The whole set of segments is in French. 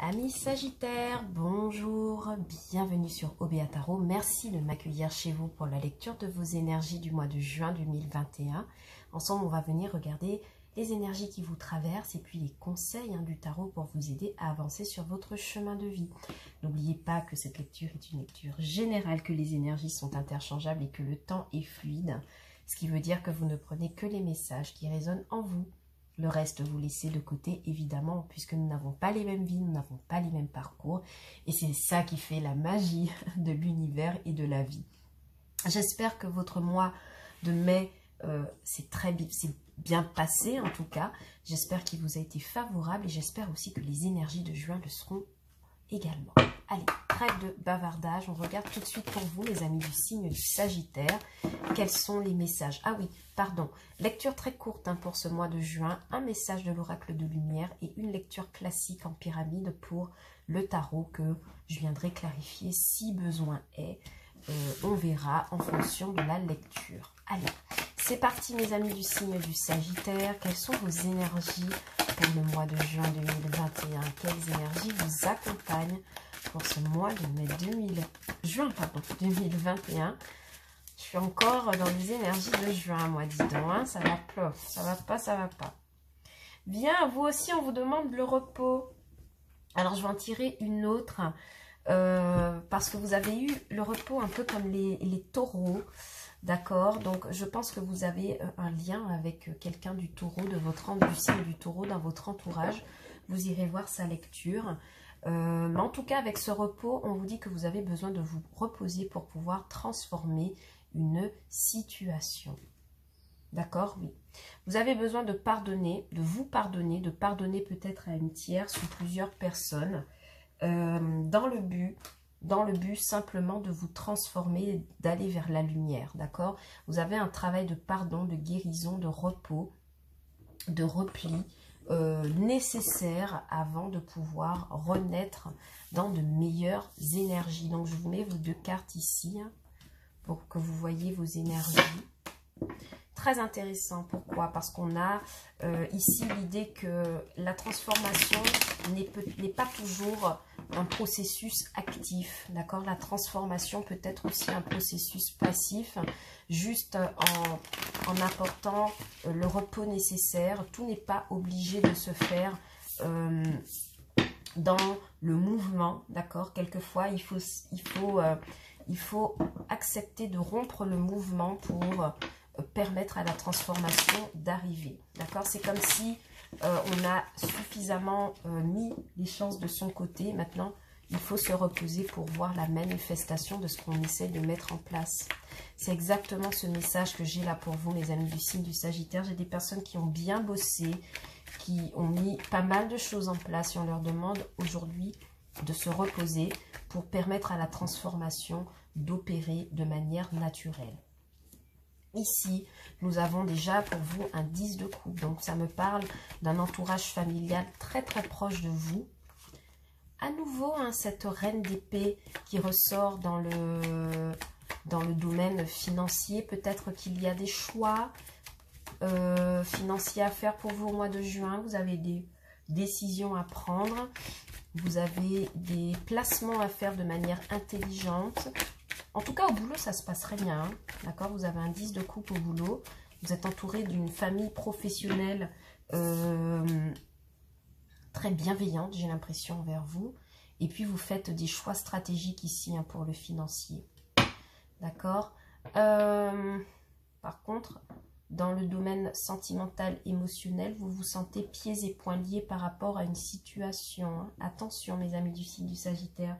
Amis Sagittaires, bonjour, bienvenue sur Obéa Tarot. Merci de m'accueillir chez vous pour la lecture de vos énergies du mois de juin 2021. Ensemble, on va venir regarder les énergies qui vous traversent et puis les conseils du tarot pour vous aider à avancer sur votre chemin de vie. N'oubliez pas que cette lecture est une lecture générale, que les énergies sont interchangeables et que le temps est fluide. Ce qui veut dire que vous ne prenez que les messages qui résonnent en vous. Le reste, vous laissez de côté, évidemment, puisque nous n'avons pas les mêmes vies, nous n'avons pas les mêmes parcours. Et c'est ça qui fait la magie de l'univers et de la vie. J'espère que votre mois de mai c'est bien passé, en tout cas. J'espère qu'il vous a été favorable et j'espère aussi que les énergies de juin le seront également. Allez, trêve de bavardage, on regarde tout de suite pour vous, les amis du signe du Sagittaire. Quels sont les messages? Ah oui, pardon, lecture très courte pour ce mois de juin, un message de l'oracle de lumière et une lecture classique en pyramide pour le tarot que je viendrai clarifier si besoin est. On verra en fonction de la lecture. Allez, c'est parti mes amis du signe du Sagittaire. Quelles sont vos énergies pour le mois de juin 2021? Quelles énergies vous accompagnent pour ce mois de mai juin 2021? Je suis encore dans les énergies de juin, moi, dis donc, hein, ça va pas, ça va pas. Bien, vous aussi, on vous demande le repos. Alors, je vais en tirer une autre, parce que vous avez eu le repos un peu comme les taureaux, d'accord? Donc, je pense que vous avez un lien avec quelqu'un du taureau, du signe du taureau dans votre entourage. Vous irez voir sa lecture. Mais en tout cas, avec ce repos, on vous dit que vous avez besoin de vous reposer pour pouvoir transformer une situation. D'accord? Oui. Vous avez besoin de pardonner, de pardonner peut-être à une tierce ou plusieurs personnes, dans le but simplement de vous transformer, d'aller vers la lumière. D'accord? Vous avez un travail de pardon, de guérison, de repos, de repli, nécessaire avant de pouvoir renaître dans de meilleures énergies. Donc je vous mets vos deux cartes ici pour que vous voyez vos énergies. Très intéressant. Pourquoi? Parce qu'on a ici l'idée que la transformation n'est pas toujours un processus actif. D'accord? La transformation peut être aussi un processus passif, juste en apportant le repos nécessaire. Tout n'est pas obligé de se faire dans le mouvement. D'accord? Quelquefois, il faut accepter de rompre le mouvement pour permettre à la transformation d'arriver. D'accord? C'est comme si on a suffisamment mis les chances de son côté. Maintenant, il faut se reposer pour voir la manifestation de ce qu'on essaie de mettre en place. C'est exactement ce message que j'ai là pour vous, mes amis du signe du Sagittaire. J'ai des personnes qui ont bien bossé, qui ont mis pas mal de choses en place et on leur demande aujourd'hui de se reposer pour permettre à la transformation d'opérer de manière naturelle. Ici, nous avons déjà pour vous un 10 de coupe. Donc, ça me parle d'un entourage familial très très proche de vous. À nouveau, cette reine d'épée qui ressort dans le domaine financier. Peut-être qu'il y a des choix financiers à faire pour vous au mois de juin. Vous avez des décisions à prendre. Vous avez des placements à faire de manière intelligente. En tout cas, au boulot, ça se passerait bien. D'accord? Vous avez un 10 de coupe au boulot. Vous êtes entouré d'une famille professionnelle très bienveillante, j'ai l'impression, envers vous. Et puis, vous faites des choix stratégiques ici pour le financier. D'accord? Par contre, dans le domaine sentimental, émotionnel, vous vous sentez pieds et poings liés par rapport à une situation. Attention, mes amis du signe du Sagittaire.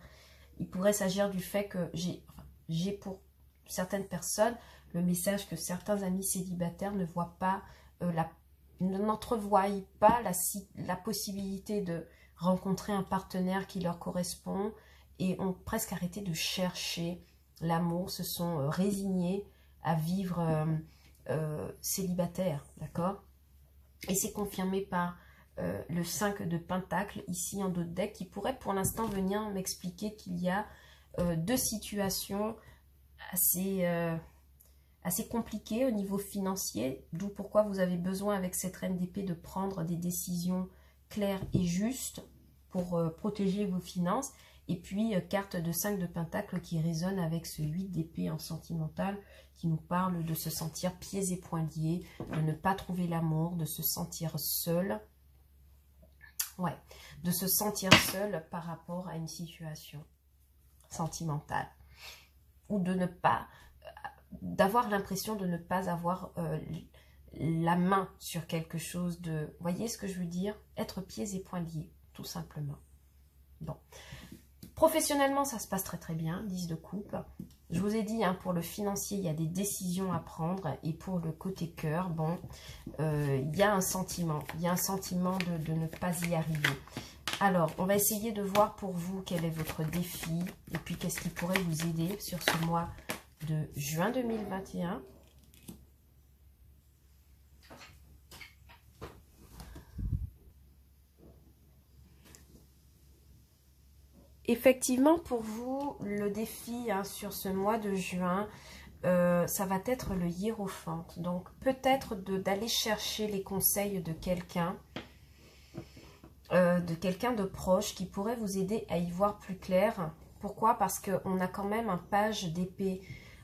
Il pourrait s'agir du fait que j'ai pour certaines personnes le message que certains amis célibataires ne voient pas, n'entrevoient pas la possibilité de rencontrer un partenaire qui leur correspond et ont presque arrêté de chercher l'amour, se sont résignés à vivre célibataire, d'accord? Et c'est confirmé par le 5 de Pentacle ici en dos de deck qui pourrait pour l'instant venir m'expliquer qu'il y a deux situations assez compliquées au niveau financier, d'où pourquoi vous avez besoin avec cette reine d'épée de prendre des décisions claires et justes pour protéger vos finances. Et puis, carte de 5 de Pentacle qui résonne avec ce 8 d'épée en sentimental, qui nous parle de se sentir pieds et poings liés, de ne pas trouver l'amour, de se sentir seul. Ouais, de se sentir seul par rapport à une situation sentimentale. Ou de ne pas, d'avoir l'impression de ne pas avoir la main sur quelque chose de... Vous voyez ce que je veux dire? Être pieds et poings liés, tout simplement. Bon. Professionnellement, ça se passe très très bien, 10 de coupe. Je vous ai dit, hein, pour le financier, il y a des décisions à prendre. Et pour le côté cœur, bon, il y a un sentiment. Il y a un sentiment de ne pas y arriver. Alors, on va essayer de voir pour vous quel est votre défi. Et puis, qu'est-ce qui pourrait vous aider sur ce mois de juin 2021. Effectivement, pour vous, le défi hein, sur ce mois de juin, ça va être le hiérophante. Donc, peut-être d'aller chercher les conseils de quelqu'un de proche qui pourrait vous aider à y voir plus clair. Pourquoi? Parce qu'on a quand même un page d'épée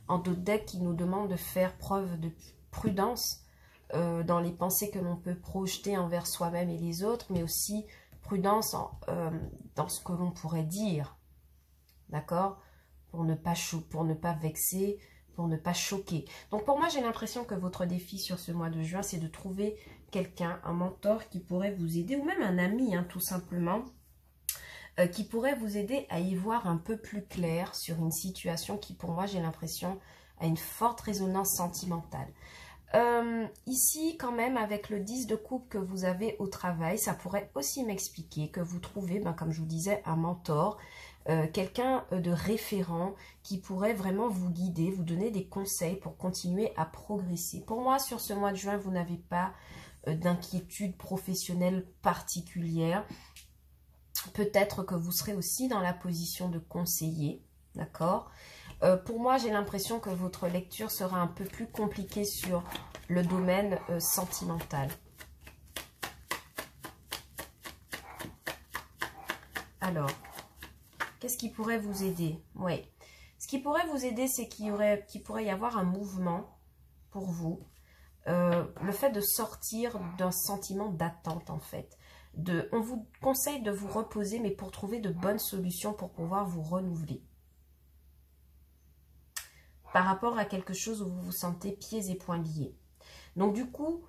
en dos de deck qui nous demande de faire preuve de prudence dans les pensées que l'on peut projeter envers soi-même et les autres, mais aussi prudence dans ce que l'on pourrait dire, d'accord, pour ne pas vexer, pour ne pas choquer. Donc pour moi, j'ai l'impression que votre défi sur ce mois de juin, c'est de trouver quelqu'un, un mentor qui pourrait vous aider, ou même un ami, hein, tout simplement, qui pourrait vous aider à y voir un peu plus clair sur une situation qui, pour moi, j'ai l'impression, a une forte résonance sentimentale. Ici, quand même, avec le 10 de coupe que vous avez au travail, ça pourrait aussi m'expliquer que vous trouvez, ben, comme je vous disais, un mentor, quelqu'un de référent qui pourrait vraiment vous guider, vous donner des conseils pour continuer à progresser. Pour moi, sur ce mois de juin, vous n'avez pas d'inquiétude professionnelle particulière. Peut-être que vous serez aussi dans la position de conseiller, d'accord ? Pour moi, j'ai l'impression que votre lecture sera un peu plus compliquée sur le domaine sentimental. Alors, qu'est-ce qui pourrait vous aider? Oui. Ce qui pourrait vous aider, c'est qu'il pourrait y avoir un mouvement pour vous. Le fait de sortir d'un sentiment d'attente, en fait. On vous conseille de vous reposer, mais pour trouver de bonnes solutions pour pouvoir vous renouveler. Par rapport à quelque chose où vous vous sentez pieds et poings liés. Donc du coup,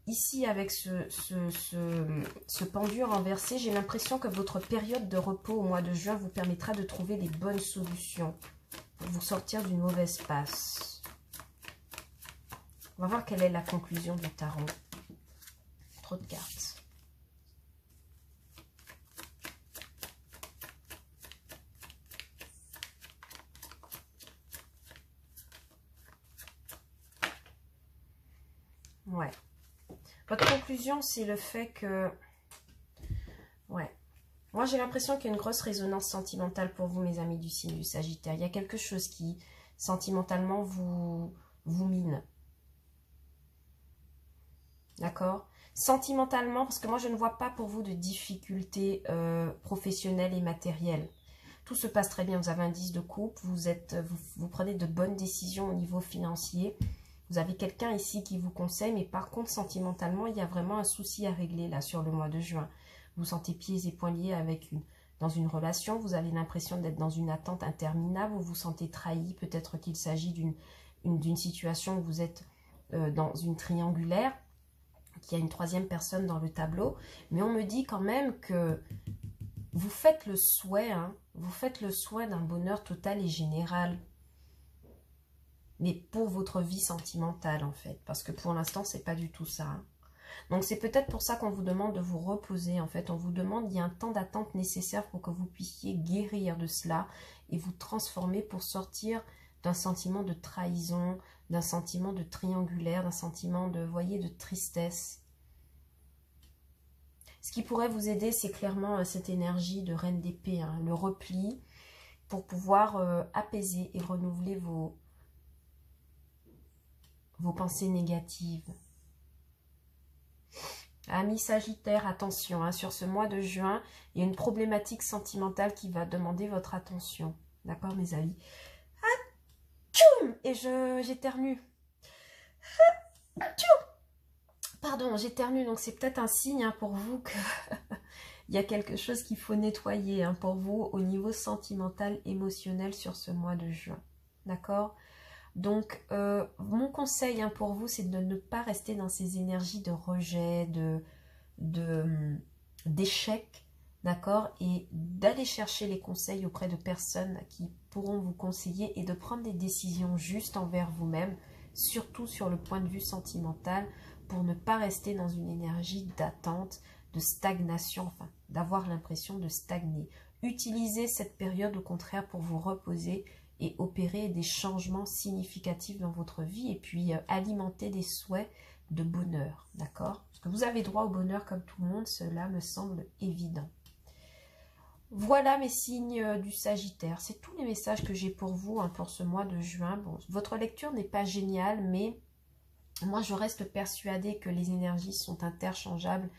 ici avec ce pendu renversé, j'ai l'impression que votre période de repos au mois de juin vous permettra de trouver des bonnes solutions pour vous sortir d'une mauvaise passe. On va voir quelle est la conclusion du tarot. Trop de cartes. Ouais. Votre conclusion, c'est le fait que... Ouais. Moi, j'ai l'impression qu'il y a une grosse résonance sentimentale pour vous, mes amis du signe du Sagittaire. Il y a quelque chose qui, sentimentalement, vous mine. D'accord? Sentimentalement, parce que moi, je ne vois pas pour vous de difficultés professionnelles et matérielles. Tout se passe très bien. Vous avez un 10 de coupe. Vous prenez de bonnes décisions au niveau financier. Vous avez quelqu'un ici qui vous conseille, mais par contre, sentimentalement, il y a vraiment un souci à régler là sur le mois de juin. Vous vous sentez pieds et poings liés dans une relation, vous avez l'impression d'être dans une attente interminable, vous vous sentez trahi, peut-être qu'il s'agit d'une situation où vous êtes dans une triangulaire, qu'il y a une troisième personne dans le tableau, mais on me dit quand même que vous faites le souhait, hein, vous faites le souhait d'un bonheur total et général. Mais pour votre vie sentimentale, en fait. Parce que pour l'instant, c'est pas du tout ça. Hein. Donc, c'est peut-être pour ça qu'on vous demande de vous reposer, en fait. On vous demande, il y a un temps d'attente nécessaire pour que vous puissiez guérir de cela et vous transformer pour sortir d'un sentiment de trahison, d'un sentiment de triangulaire, d'un sentiment de, voyez, de tristesse. Ce qui pourrait vous aider, c'est clairement cette énergie de reine d'épée, hein, le repli, pour pouvoir apaiser et renouveler vos pensées négatives. Amis Sagittaire, attention, hein, sur ce mois de juin, il y a une problématique sentimentale qui va demander votre attention. D'accord, mes amis? Et j'éternue. Pardon, j'éternue, donc c'est peut-être un signe hein, pour vous que il y a quelque chose qu'il faut nettoyer hein, pour vous au niveau sentimental, émotionnel sur ce mois de juin. D'accord? Donc, mon conseil hein, pour vous, c'est de ne pas rester dans ces énergies de rejet, d'échec, d'accord? Et d'aller chercher les conseils auprès de personnes qui pourront vous conseiller et de prendre des décisions justes envers vous-même, surtout sur le point de vue sentimental, pour ne pas rester dans une énergie d'attente, de stagnation, enfin, d'avoir l'impression de stagner. Utilisez cette période au contraire pour vous reposer et opérer des changements significatifs dans votre vie et puis alimenter des souhaits de bonheur, d'accord? Parce que vous avez droit au bonheur comme tout le monde, cela me semble évident. Voilà mes signes du Sagittaire, c'est tous les messages que j'ai pour vous hein, pour ce mois de juin. Bon, votre lecture n'est pas géniale, mais moi je reste persuadée que les énergies sont interchangeables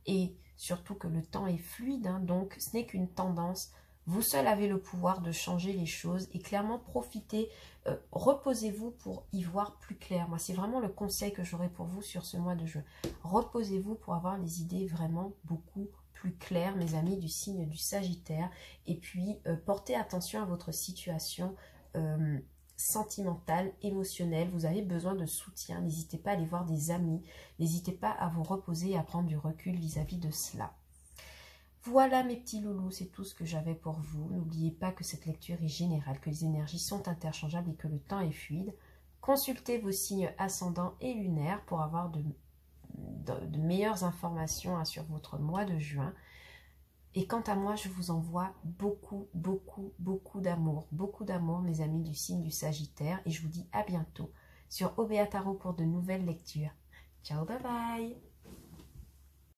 et surtout que le temps est fluide, hein, donc ce n'est qu'une tendance. Vous seul avez le pouvoir de changer les choses et clairement profitez, reposez-vous pour y voir plus clair. Moi, c'est vraiment le conseil que j'aurais pour vous sur ce mois de juin. Reposez-vous pour avoir les idées vraiment beaucoup plus claires, mes amis du signe du Sagittaire. Et puis, portez attention à votre situation sentimentale, émotionnelle. Vous avez besoin de soutien. N'hésitez pas à aller voir des amis. N'hésitez pas à vous reposer et à prendre du recul vis-à-vis de cela. Voilà mes petits loulous, c'est tout ce que j'avais pour vous. N'oubliez pas que cette lecture est générale, que les énergies sont interchangeables et que le temps est fluide. Consultez vos signes ascendants et lunaires pour avoir de meilleures informations hein, sur votre mois de juin. Et quant à moi, je vous envoie beaucoup, beaucoup, beaucoup d'amour. Beaucoup d'amour, mes amis du signe du Sagittaire. Et je vous dis à bientôt sur OBA Tarot pour de nouvelles lectures. Ciao, bye bye!